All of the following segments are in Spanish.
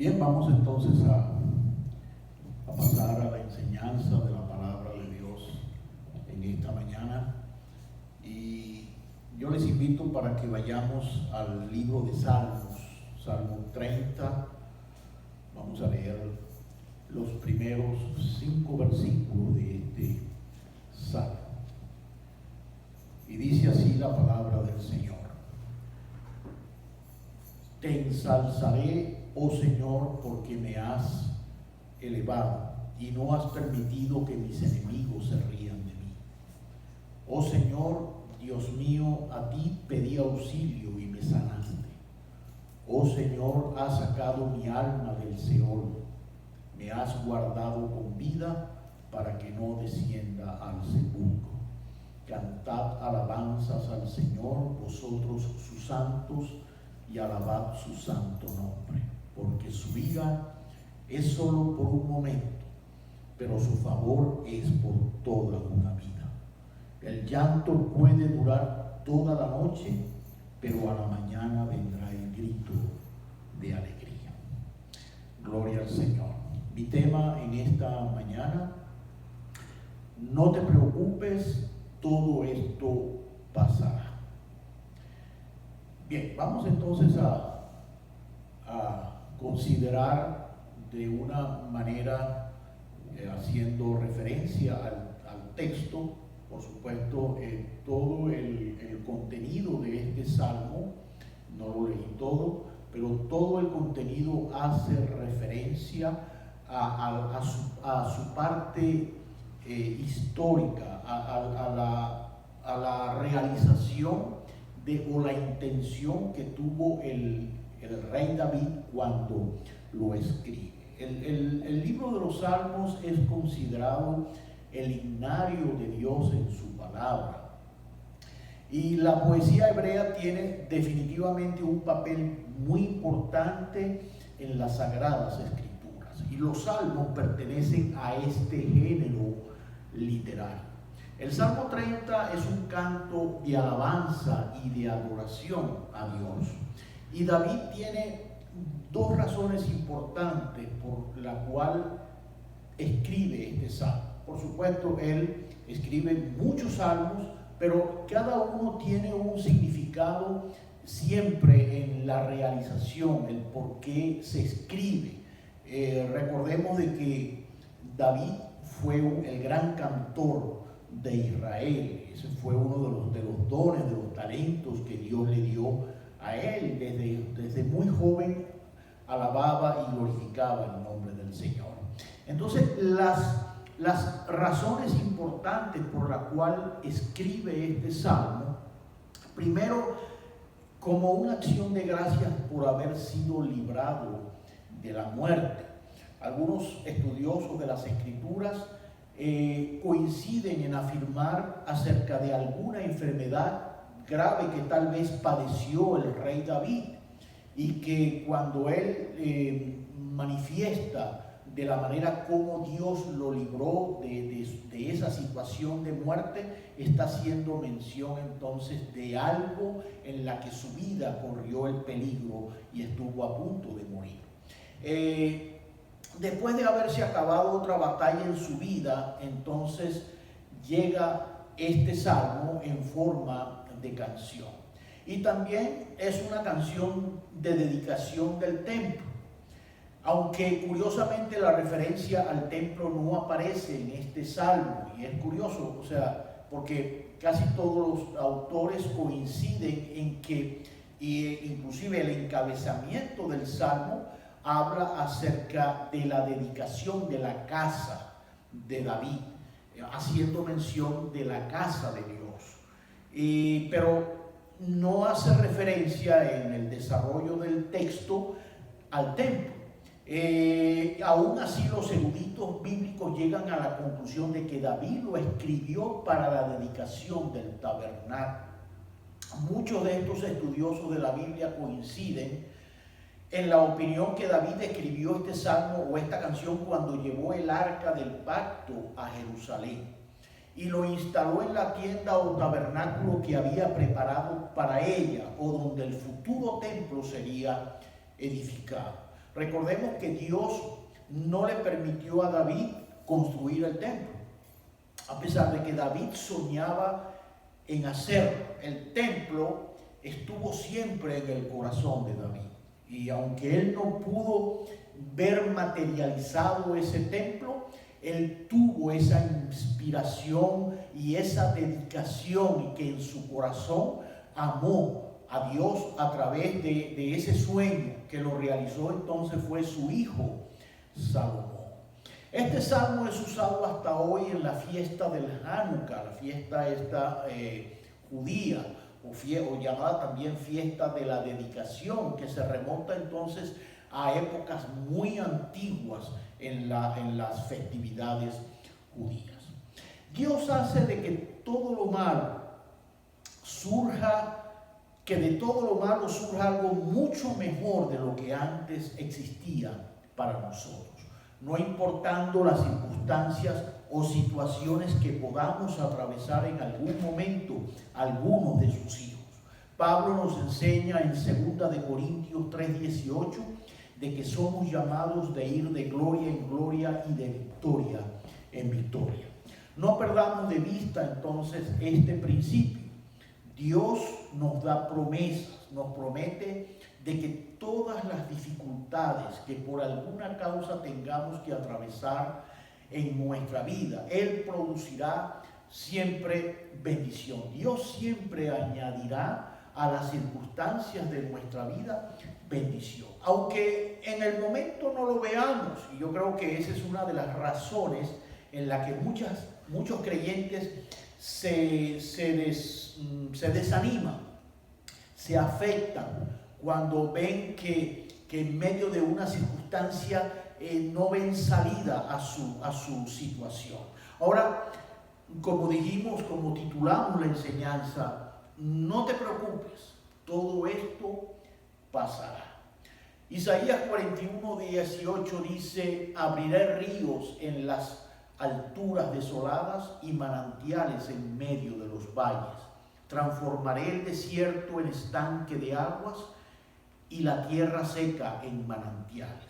Bien, vamos entonces a pasar a la enseñanza de la palabra de Dios en esta mañana. Y yo les invito para que vayamos al libro de Salmos, Salmo 30. Vamos a leer los primeros 5 versículos de este Salmo. Y dice así la palabra del Señor: Te ensalzaré, oh Señor, porque me has elevado y no has permitido que mis enemigos se rían de mí. Oh Señor, Dios mío, a ti pedí auxilio y me sanaste. Oh Señor, has sacado mi alma del Seol, me has guardado con vida para que no descienda al sepulcro. Cantad alabanzas al Señor, vosotros sus santos, y alabad su santo nombre, porque su ira es solo por un momento, pero su favor es por toda una vida. El llanto puede durar toda la noche, pero a la mañana vendrá el grito de alegría. Gloria al Señor. Mi tema en esta mañana: no te preocupes, todo esto pasará. Bien, vamos entonces a considerar de una manera, haciendo referencia al texto, por supuesto, todo el contenido de este salmo. No lo leí todo, pero todo el contenido hace referencia a su parte histórica, a la realización o la intención que tuvo el rey David cuando lo escribe. El libro de los Salmos es considerado el himnario de Dios en su palabra. Y la poesía hebrea tiene definitivamente un papel muy importante en las Sagradas Escrituras. Y los salmos pertenecen a este género literario. El Salmo 30 es un canto de alabanza y de adoración a Dios. Y David tiene dos razones importantes por la cual escribe este salmo. Por supuesto, él escribe muchos salmos, pero cada uno tiene un significado siempre en la realización, el por qué se escribe. Recordemos de que David fue el gran cantor de Israel. Ese fue uno de los dones, de los talentos que Dios le dio a él. Desde muy joven alababa y glorificaba el nombre del Señor. Entonces, las razones importantes por las cuales escribe este salmo: primero, como una acción de gracias por haber sido librado de la muerte. Algunos estudiosos de las Escrituras coinciden en afirmar acerca de alguna enfermedad grave que tal vez padeció el rey David, y que cuando él manifiesta de la manera como Dios lo libró de esa situación de muerte, está haciendo mención entonces de algo en la que su vida corrió el peligro y estuvo a punto de morir. Después de haberse acabado otra batalla en su vida, entonces llega este salmo en forma de canción. Y también es una canción de dedicación del templo. Aunque curiosamente la referencia al templo no aparece en este salmo. Y es curioso, porque casi todos los autores coinciden en que, inclusive el encabezamiento del salmo habla acerca de la dedicación de la casa de David, haciendo mención de la casa de Dios. Pero no hace referencia en el desarrollo del texto al templo. Aún así, los eruditos bíblicos llegan a la conclusión de que David lo escribió para la dedicación del tabernáculo. Muchos de estos estudiosos de la Biblia coinciden en la opinión que David escribió este salmo o esta canción cuando llevó el arca del pacto a Jerusalén y lo instaló en la tienda o tabernáculo que había preparado para ella, o donde el futuro templo sería edificado. Recordemos que Dios no le permitió a David construir el templo, a pesar de que David soñaba en hacer el templo, estuvo siempre en el corazón de David. Y aunque él no pudo ver materializado ese templo, él tuvo esa inspiración y esa dedicación, y que en su corazón amó a Dios a través de ese sueño que lo realizó entonces fue su hijo Salomón. Este salmo es usado hasta hoy en la fiesta del Hanukkah, la fiesta esta judía, o llamada también fiesta de la dedicación, que se remonta entonces a épocas muy antiguas en las festividades judías. Dios hace de que todo lo malo surja, que de todo lo malo surja algo mucho mejor de lo que antes existía para nosotros, no importando las circunstancias o situaciones que podamos atravesar en algún momento algunos de sus hijos. Pablo nos enseña en 2 de Corintios 3:18 de que somos llamados de ir de gloria en gloria y de victoria en victoria. No perdamos de vista entonces este principio. Dios nos da promesas, nos promete de que todas las dificultades que por alguna causa tengamos que atravesar en nuestra vida, Él producirá siempre bendición. Dios siempre añadirá a las circunstancias de nuestra vida bendición. Aunque en el momento no lo veamos, y yo creo que esa es una de las razones en la que muchos creyentes se desaniman, se afectan cuando ven que en medio de una circunstancia no ven salida a su situación. Ahora, como dijimos, como titulamos la enseñanza, no te preocupes, todo esto pasará. Isaías 41:18 dice: abriré ríos en las alturas desoladas y manantiales en medio de los valles. Transformaré el desierto en estanque de aguas y la tierra seca en manantiales.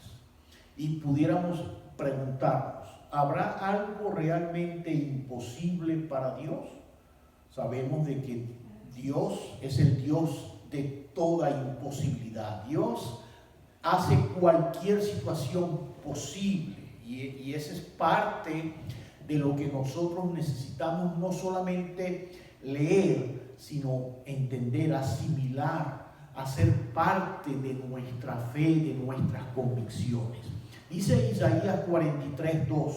Y pudiéramos preguntarnos, ¿habrá algo realmente imposible para Dios? Sabemos de que Dios es el Dios de toda imposibilidad. Dios hace cualquier situación posible, y esa es parte de lo que nosotros necesitamos no solamente leer, sino entender, asimilar, hacer parte de nuestra fe, de nuestras convicciones. Dice Isaías 43:2: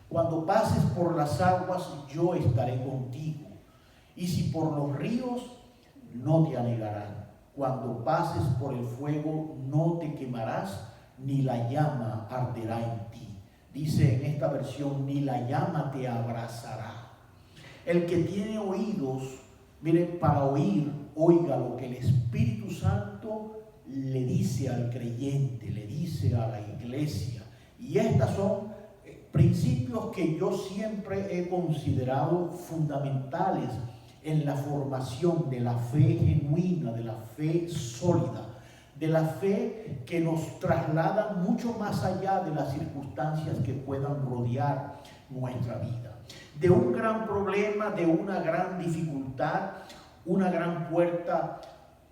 cuando pases por las aguas, yo estaré contigo, y si por los ríos, no te anegarán. Cuando pases por el fuego, no te quemarás, ni la llama arderá en ti. Dice en esta versión: ni la llama te abrazará. El que tiene oídos, miren, para oír, oiga lo que el Espíritu Santo le dice al creyente, le dice a la iglesia. Y estas son principios que yo siempre he considerado fundamentales en la formación de la fe genuina, de la fe sólida, de la fe que nos traslada mucho más allá de las circunstancias que puedan rodear nuestra vida. De un gran problema, de una gran dificultad, una gran puerta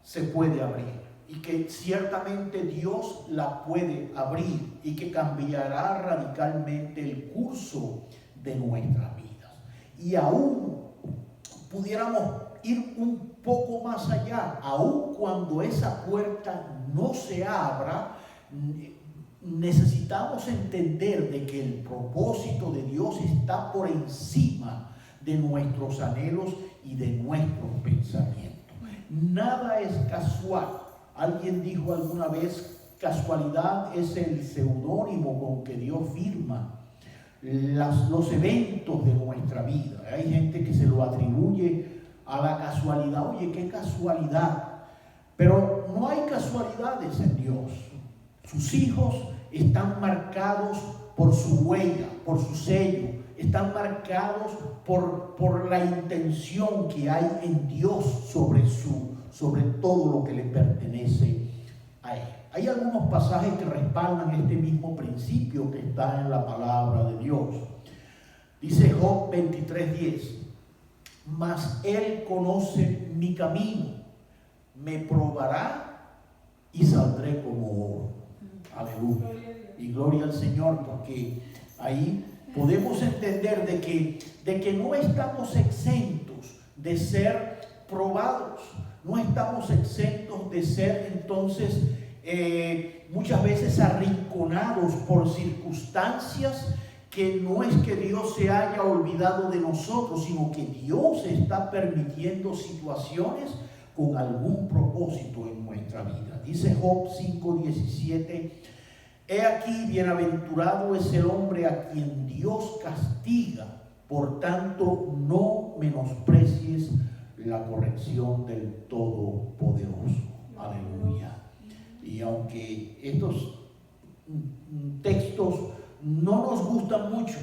se puede abrir, y que ciertamente Dios la puede abrir y que cambiará radicalmente el curso de nuestras vidas. Y aún pudiéramos ir un poco más allá, aun cuando esa puerta no se abra, necesitamos entender de que el propósito de Dios está por encima de nuestros anhelos y de nuestros pensamientos. Nada es casual. Alguien dijo alguna vez: casualidad es el seudónimo con que Dios firma los eventos de nuestra vida. Hay gente que se lo atribuye a la casualidad. Oye, qué casualidad. Pero no hay casualidades en Dios. Sus hijos están marcados por su huella, por su sello. Están marcados por la intención que hay en Dios sobre todo lo que le pertenece a Él. Hay algunos pasajes que respaldan este mismo principio que está en la palabra de Dios. Dice Job 23:10, mas Él conoce mi camino, me probará y saldré como oro. Aleluya. Y gloria al Señor, porque ahí podemos entender de que no estamos exentos de ser probados, no estamos exentos de ser entonces muchas veces arrinconados por circunstancias que no es que Dios se haya olvidado de nosotros, sino que Dios está permitiendo situaciones con algún propósito en nuestra vida. Dice Job 5:17, he aquí bienaventurado es el hombre a quien Dios castiga, por tanto no menosprecies la corrección del Todopoderoso. Aleluya. Y aunque estos textos no nos gustan mucho,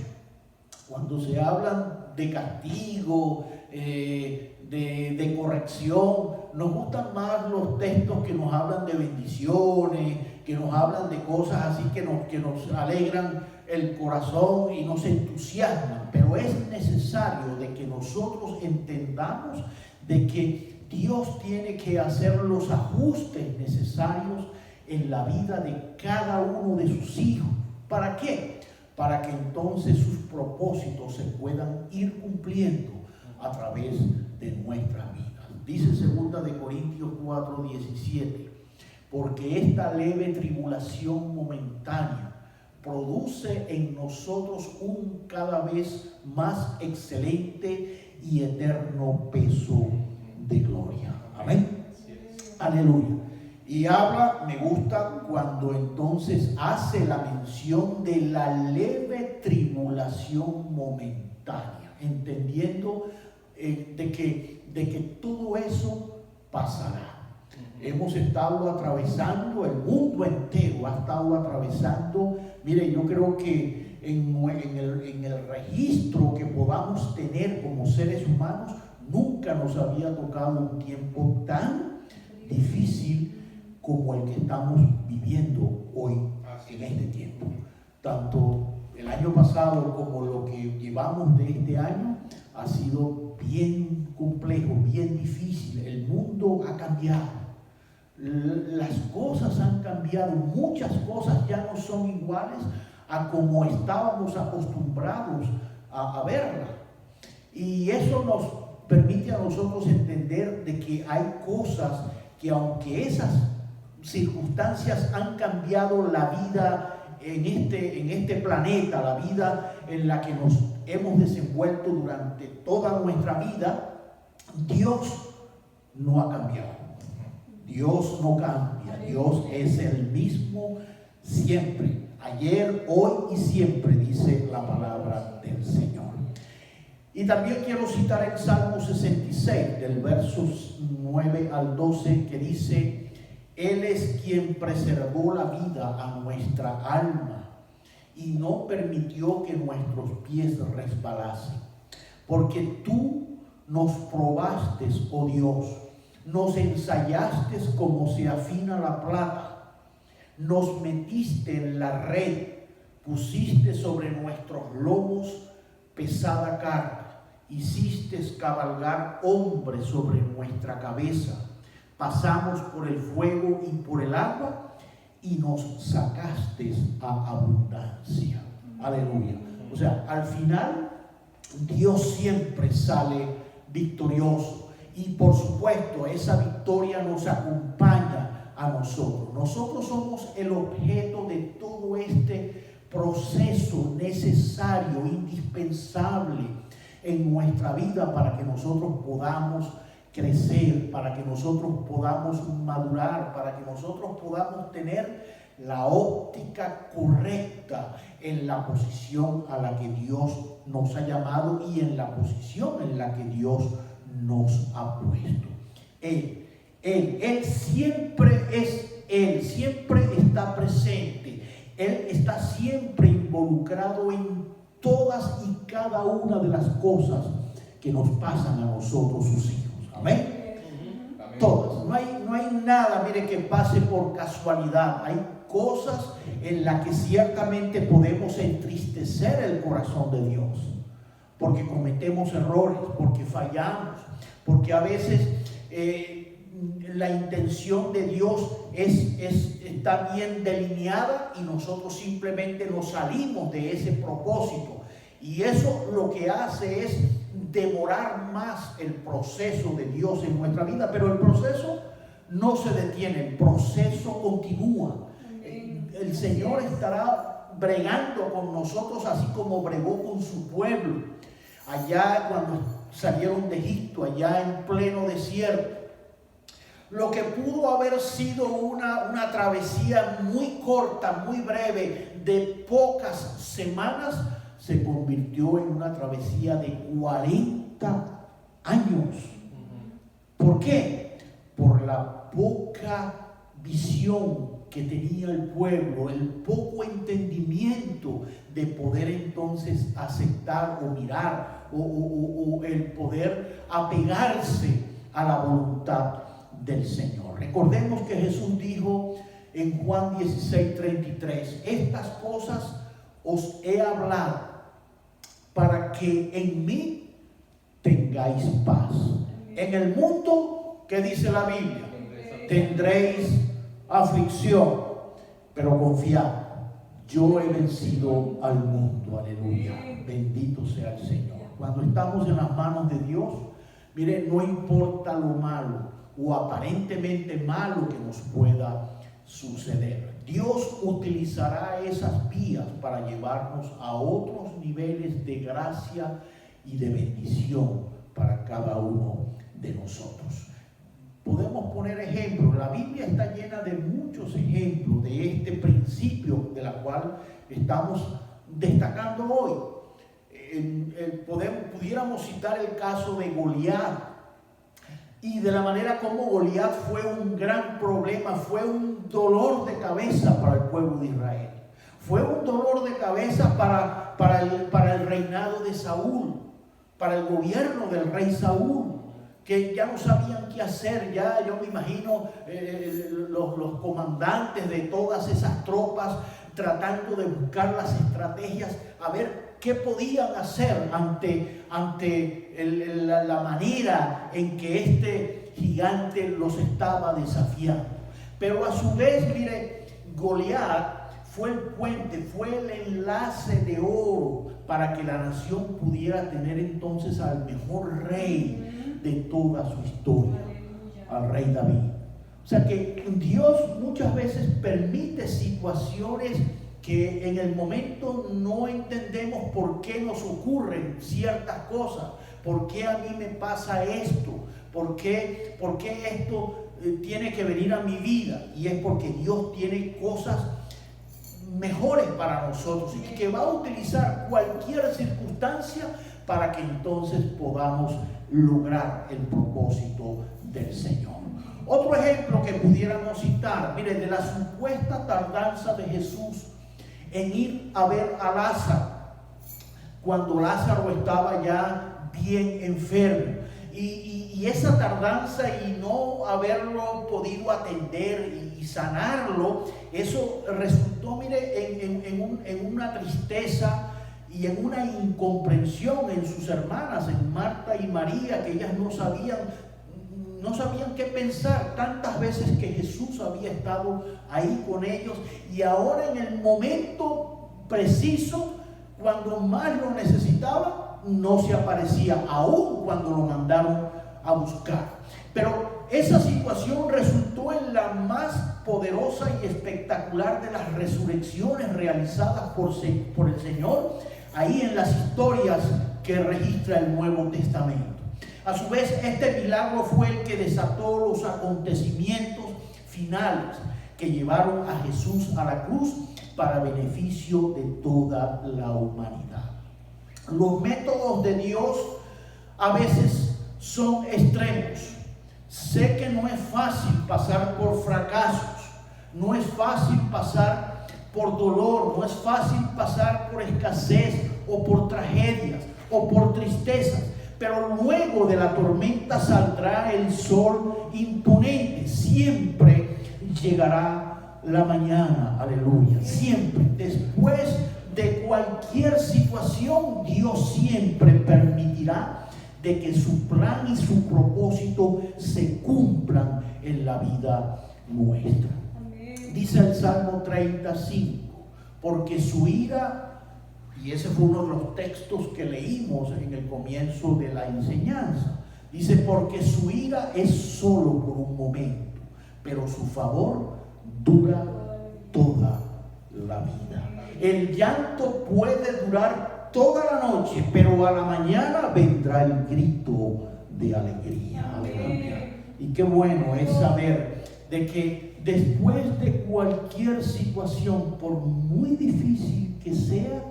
cuando se hablan de castigo, de corrección, nos gustan más los textos que nos hablan de bendiciones, que nos hablan de cosas así que nos alegran el corazón y nos entusiasman. Pero es necesario de que nosotros entendamos de que Dios tiene que hacer los ajustes necesarios en la vida de cada uno de sus hijos. ¿Para qué? Para que entonces sus propósitos se puedan ir cumpliendo a través de nuestras vidas. Dice 2 de Corintios 4:17, porque esta leve tribulación momentánea produce en nosotros un cada vez más excelente y eterno peso de gloria. Amén. Aleluya. Y habla, me gusta cuando entonces hace la mención de la leve tribulación momentánea, entendiendo de que todo eso pasará. Hemos estado atravesando, el mundo entero ha estado atravesando. Mire, yo creo que en el registro que podamos tener como seres humanos, nunca nos había tocado un tiempo tan difícil como el que estamos viviendo hoy en este tiempo. Tanto el año pasado como lo que llevamos de este año ha sido bien complejo, bien difícil. El mundo ha cambiado. Las cosas han cambiado, muchas cosas ya no son iguales a como estábamos acostumbrados a verlas. Y eso nos permite a nosotros entender de que hay cosas que, aunque esas circunstancias han cambiado la vida en este planeta, la vida en la que nos hemos desenvuelto durante toda nuestra vida, Dios no ha cambiado. Dios no cambia. Dios es el mismo siempre, ayer, hoy y siempre, dice la palabra del Señor. Y también quiero citar el Salmo 66, del versos 9 al 12, que dice: Él es quien preservó la vida a nuestra alma y no permitió que nuestros pies resbalasen. Porque tú nos probaste, oh Dios, nos ensayaste como se afina la plata, nos metiste en la red, pusiste sobre nuestros lomos pesada carga, hiciste cabalgar hombres sobre nuestra cabeza, pasamos por el fuego y por el agua y nos sacaste a abundancia. Aleluya. O sea, al final Dios siempre sale victorioso. Y por supuesto, esa victoria nos acompaña a nosotros. Nosotros somos el objeto de todo este proceso necesario, indispensable en nuestra vida para que nosotros podamos crecer, para que nosotros podamos madurar, para que nosotros podamos tener la óptica correcta en la posición a la que Dios nos ha llamado y en la posición en la que Dios nos ha puesto. Él siempre es Él, siempre está presente. Él está siempre involucrado en todas y cada una de las cosas que nos pasan a nosotros, sus hijos. Amén. todas. No hay nada, mire, que pase por casualidad. Hay cosas en las que ciertamente podemos entristecer el corazón de Dios, porque cometemos errores, porque fallamos, porque a veces la intención de Dios está bien delineada y nosotros simplemente nos salimos de ese propósito. Y eso lo que hace es demorar más el proceso de Dios en nuestra vida. Pero el proceso no se detiene, el proceso continúa. El Señor estará bregando con nosotros así como bregó con su pueblo allá cuando salieron de Egipto, allá en pleno desierto. Lo que pudo haber sido una travesía muy corta, muy breve, de pocas semanas, se convirtió en una travesía de 40 años. ¿Por qué? Por la poca visión que tenía el pueblo, el poco entendimiento de poder entonces aceptar o mirar o el poder apegarse a la voluntad del Señor. Recordemos que Jesús dijo en Juan 16:33: estas cosas os he hablado para que en mí tengáis paz. En el mundo, ¿qué dice la Biblia? Tendréis aflicción, pero confiad, yo he vencido al mundo. Aleluya, bendito sea el Señor. Cuando estamos en las manos de Dios, mire, no importa lo malo o aparentemente malo que nos pueda suceder, Dios utilizará esas vías para llevarnos a otros niveles de gracia y de bendición para cada uno de nosotros. Podemos poner ejemplos. La Biblia está llena de muchos ejemplos de este principio de la cual estamos destacando hoy. Pudiéramos citar el caso de Goliat y de la manera como Goliat fue un gran problema, fue un dolor de cabeza para el pueblo de Israel. Fue un dolor de cabeza para el reinado de Saúl, para el gobierno del rey Saúl, que ya no sabían qué hacer. Ya yo me imagino los comandantes de todas esas tropas tratando de buscar las estrategias, a ver qué podían hacer ante la manera en que este gigante los estaba desafiando. Pero a su vez, mire, Goliat fue el puente, fue el enlace de oro para que la nación pudiera tener entonces al mejor rey de toda su historia, al rey David. O sea que Dios muchas veces permite situaciones que en el momento no entendemos por qué nos ocurren ciertas cosas, por qué a mí me pasa esto, por qué esto tiene que venir a mi vida. Y es porque Dios tiene cosas mejores para nosotros y que va a utilizar cualquier circunstancia para que entonces podamos lograr el propósito del Señor. Otro ejemplo que pudiéramos citar, mire, de la supuesta tardanza de Jesús en ir a ver a Lázaro, cuando Lázaro estaba ya bien enfermo, y esa tardanza y no haberlo podido atender y sanarlo, eso resultó, mire, en una tristeza y en una incomprensión en sus hermanas, en Marta y María, que ellas no sabían qué pensar. Tantas veces que Jesús había estado ahí con ellos, y ahora en el momento preciso, cuando más lo necesitaba, no se aparecía, aún cuando lo mandaron a buscar. Pero esa situación resultó en la más poderosa y espectacular de las resurrecciones realizadas por el Señor ahí en las historias que registra el Nuevo Testamento. A su vez, este milagro fue el que desató los acontecimientos finales que llevaron a Jesús a la cruz para beneficio de toda la humanidad. Los métodos de Dios a veces son extremos. Sé que no es fácil pasar por fracasos, no es fácil pasar por dolor, no es fácil pasar por escasez o por tragedias o por tristezas. pero luego de la tormenta saldrá el sol imponente. Siempre llegará la mañana, aleluya. Siempre, después de cualquier situación, Dios siempre permitirá de que su plan y su propósito se cumplan en la vida nuestra. Amén. Dice el Salmo 35, porque su ira, y ese fue uno de los textos que leímos en el comienzo de la enseñanza, dice, porque su ira es solo por un momento, pero su favor dura toda la vida. El llanto puede durar toda la noche, pero a la mañana vendrá el grito de alegría. Aleluya. Y qué bueno es saber de que después de cualquier situación, por muy difícil que sea,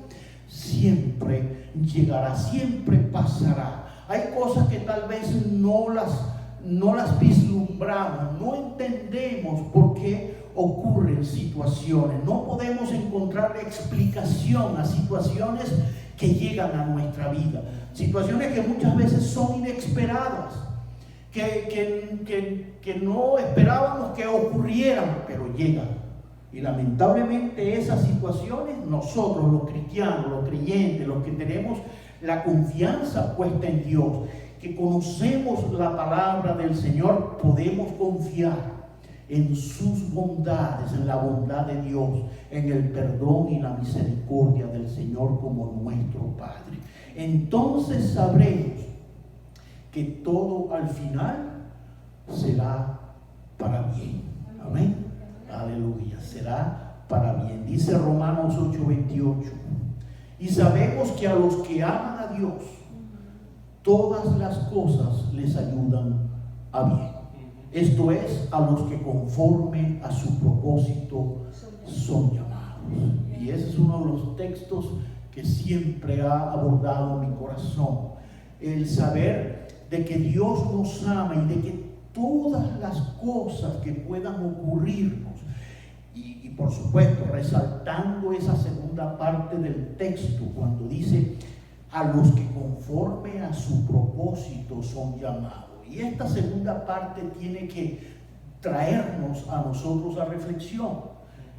siempre llegará, siempre pasará. Hay cosas que tal vez no las vislumbramos, no entendemos por qué ocurren situaciones, no podemos encontrar explicación a situaciones que llegan a nuestra vida, situaciones que muchas veces son inesperadas, que no esperábamos que ocurrieran, pero llegan. Y lamentablemente esas situaciones, nosotros los cristianos, los creyentes, los que tenemos la confianza puesta en Dios, que conocemos la palabra del Señor, podemos confiar en sus bondades, en la bondad de Dios, en el perdón y la misericordia del Señor como nuestro Padre. Entonces sabremos que todo al final será para bien. Amén. Aleluya. Será para bien. Dice Romanos 8:28. Y sabemos que a los que aman a Dios, todas las cosas les ayudan a bien. Esto es, a los que conforme a su propósito son llamados. Y ese es uno de los textos que siempre ha abordado mi corazón. El saber de que Dios nos ama y de que todas las cosas que puedan ocurrirnos, y por supuesto resaltando esa segunda parte del texto cuando dice a los que conforme a su propósito son llamados. Y esta segunda parte tiene que traernos a nosotros a reflexión.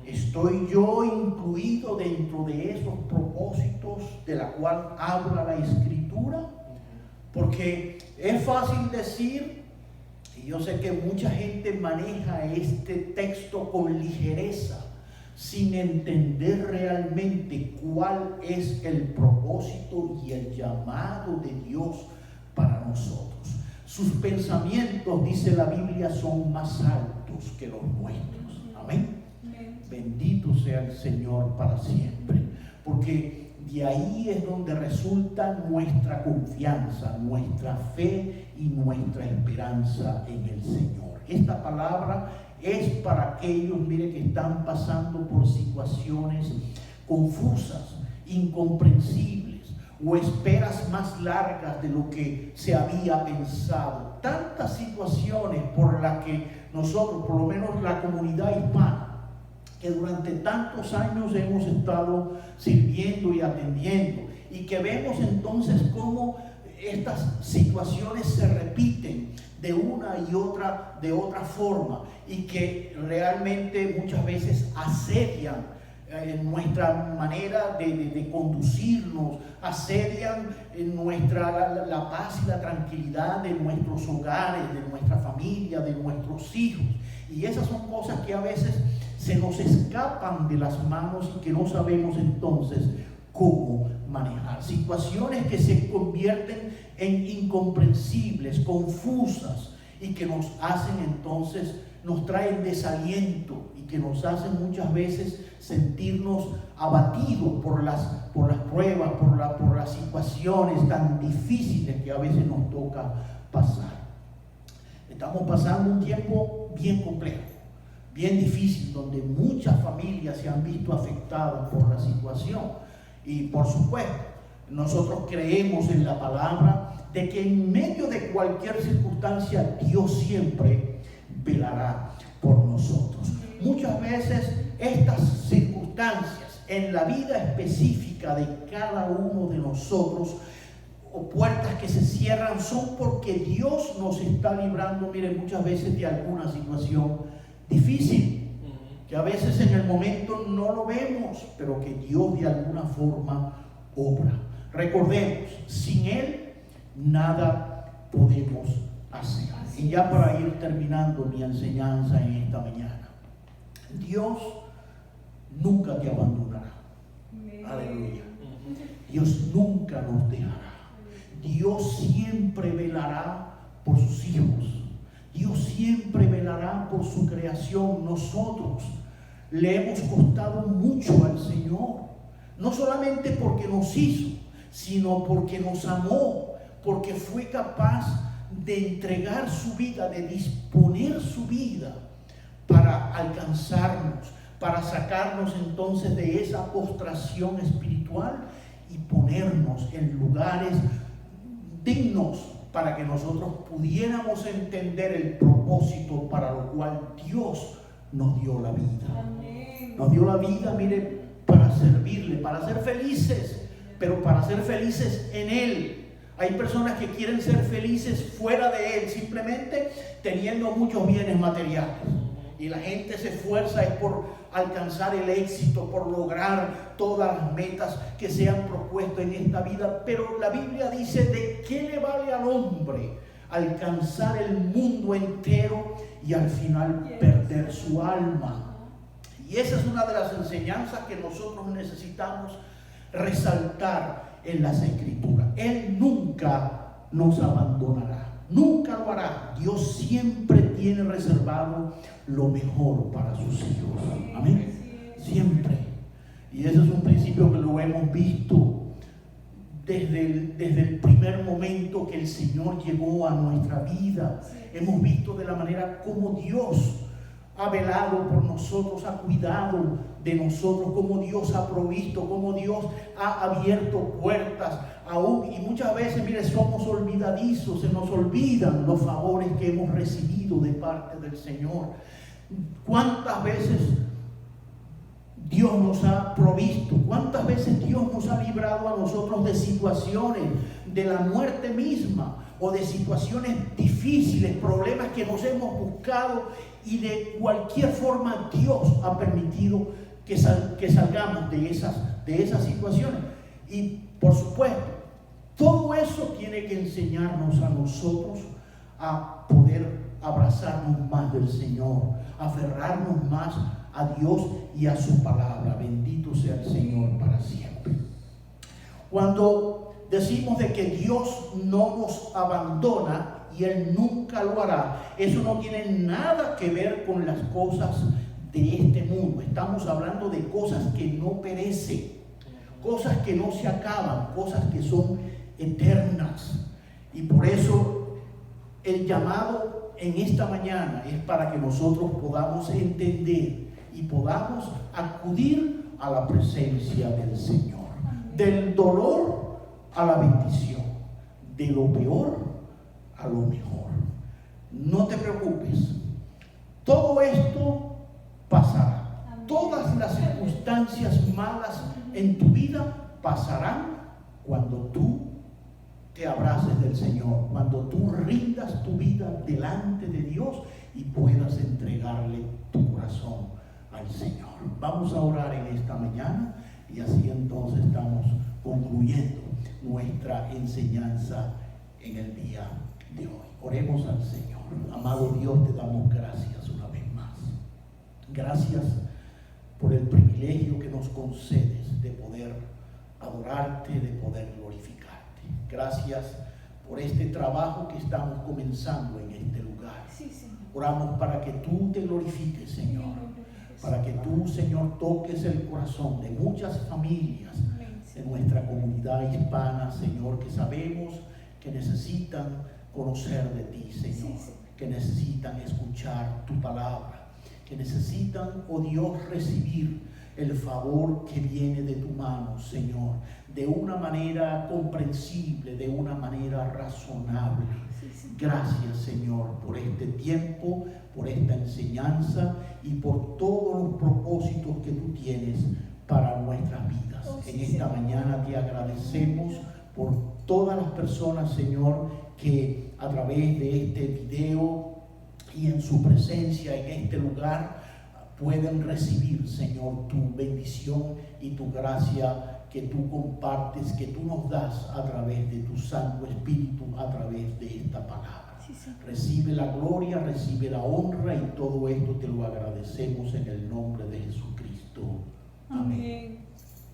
¿Estoy yo incluido dentro de esos propósitos de la cual habla la Escritura? Porque es fácil decir, y yo sé que mucha gente maneja este texto con ligereza, sin entender realmente cuál es el propósito y el llamado de Dios para nosotros. Sus pensamientos, dice la Biblia, son más altos que los nuestros. Amén. Bendito sea el Señor para siempre. Porque de ahí es donde resulta nuestra confianza, nuestra fe y nuestra esperanza en el Señor. Esta palabra es para aquellos, mire, que están pasando por situaciones confusas, incomprensibles, o esperas más largas de lo que se había pensado. Tantas situaciones por las que nosotros, por lo menos la comunidad hispana, que durante tantos años hemos estado sirviendo y atendiendo, y que vemos entonces cómo estas situaciones se repiten de una y otra, de otra forma, y que realmente muchas veces asedian nuestra manera de conducirnos, asedian la paz y la tranquilidad de nuestros hogares, de nuestra familia, de nuestros hijos. Y esas son cosas que a veces se nos escapan de las manos y que no sabemos entonces cómo manejar. Situaciones que se convierten en incomprensibles, confusas, y que nos hacen entonces, nos traen desaliento y que nos hacen muchas veces sentirnos abatidos por las pruebas, por las situaciones tan difíciles que a veces nos toca pasar. Estamos pasando un tiempo bien complejo, bien difícil, donde muchas familias se han visto afectadas por la situación. Y por supuesto, nosotros creemos en la palabra de que en medio de cualquier circunstancia Dios siempre velará por nosotros. Muchas veces estas circunstancias en la vida específica de cada uno de nosotros o puertas que se cierran son porque Dios nos está librando, miren, muchas veces de alguna situación difícil, que a veces en el momento no lo vemos, pero que Dios de alguna forma obra. Recordemos, sin Él nada podemos hacer. Y ya para ir terminando mi enseñanza en esta mañana, Dios nunca te abandonará. Aleluya. Dios nunca nos dejará. Dios siempre velará por sus hijos. Dios siempre velará por su creación. Nosotros le hemos costado mucho al Señor, no solamente porque nos hizo, sino porque nos amó, porque fue capaz de entregar su vida, de disponer su vida para alcanzarnos, para sacarnos entonces de esa postración espiritual y ponernos en lugares dignos para que nosotros pudiéramos entender el propósito para lo cual Dios nos dio la vida. Amén. Nos dio la vida, mire, para servirle, para ser felices, pero para ser felices en Él. Hay personas que quieren ser felices fuera de Él, simplemente teniendo muchos bienes materiales. Y la gente se esfuerza es por alcanzar el éxito, por lograr todas las metas que se han propuesto en esta vida. Pero la Biblia dice: ¿de qué le vale al hombre alcanzar el mundo entero y al final perder su alma? Y esa es una de las enseñanzas que nosotros necesitamos resaltar en las Escrituras. Él nunca nos abandonará. Nunca lo hará. Dios siempre tiene reservado lo mejor para sus hijos. Amén. Siempre. Y ese es un principio que lo hemos visto desde el primer momento que el Señor llegó a nuestra vida. Hemos visto de la manera como Dios ha velado por nosotros, ha cuidado de nosotros, como Dios ha provisto, como Dios ha abierto puertas. Aún, y muchas veces, mire, somos olvidadizos, se nos olvidan los favores que hemos recibido de parte del Señor. ¿Cuántas veces Dios nos ha provisto? ¿Cuántas veces Dios nos ha librado a nosotros de situaciones, de la muerte misma, o de situaciones difíciles, problemas que nos hemos buscado, y de cualquier forma Dios ha permitido que salgamos de esas situaciones? Y por supuesto, todo eso tiene que enseñarnos a nosotros a poder abrazarnos más del Señor, aferrarnos más a Dios y a su palabra. Bendito sea el Señor para siempre. Cuando decimos de que Dios no nos abandona y Él nunca lo hará, eso no tiene nada que ver con las cosas de este mundo. Estamos hablando de cosas que no perecen, cosas que no se acaban, cosas que son eternas. Y por eso el llamado en esta mañana es para que nosotros podamos entender y podamos acudir a la presencia del Señor, del dolor a la bendición, de lo peor a lo mejor. No te preocupes, todo esto pasará. Todas las circunstancias malas en tu vida pasarán cuando tú te abraces del Señor, cuando tú rindas tu vida delante de Dios y puedas entregarle tu corazón al Señor. Vamos a orar en esta mañana y así entonces estamos concluyendo nuestra enseñanza en el día de hoy. Oremos al Señor. Amado Dios, te damos gracias una vez más. Gracias por el privilegio que nos concedes de poder adorarte, de poder glorificarte. Gracias por este trabajo que estamos comenzando en este lugar. Sí, Señor. Oramos para que tú te glorifiques, Señor. Para que tú, Señor, toques el corazón de muchas familias de nuestra comunidad hispana, Señor, que sabemos que necesitan conocer de ti, Señor, que necesitan escuchar tu palabra, que necesitan, oh Dios, recibir el favor que viene de tu mano, Señor, de una manera comprensible, de una manera razonable. Gracias, Señor, por este tiempo, por esta enseñanza y por todos los propósitos que tú tienes para nuestras vidas. En esta mañana te agradecemos por todas las personas, Señor, que a través de este video y en su presencia en este lugar pueden recibir, Señor, tu bendición y tu gracia que tú compartes, que tú nos das a través de tu Santo Espíritu, a través de esta palabra. Sí, sí. Recibe la gloria, recibe la honra, y todo esto te lo agradecemos en el nombre de Jesucristo. Amén.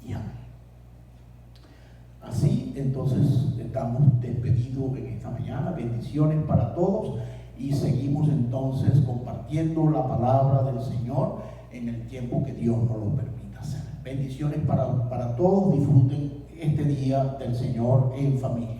Y amén. Así, entonces, estamos despedidos en esta mañana. Bendiciones para todos, y seguimos entonces compartiendo la palabra del Señor en el tiempo que Dios nos lo permita hacer. Bendiciones para todos. Disfruten este día del Señor en familia.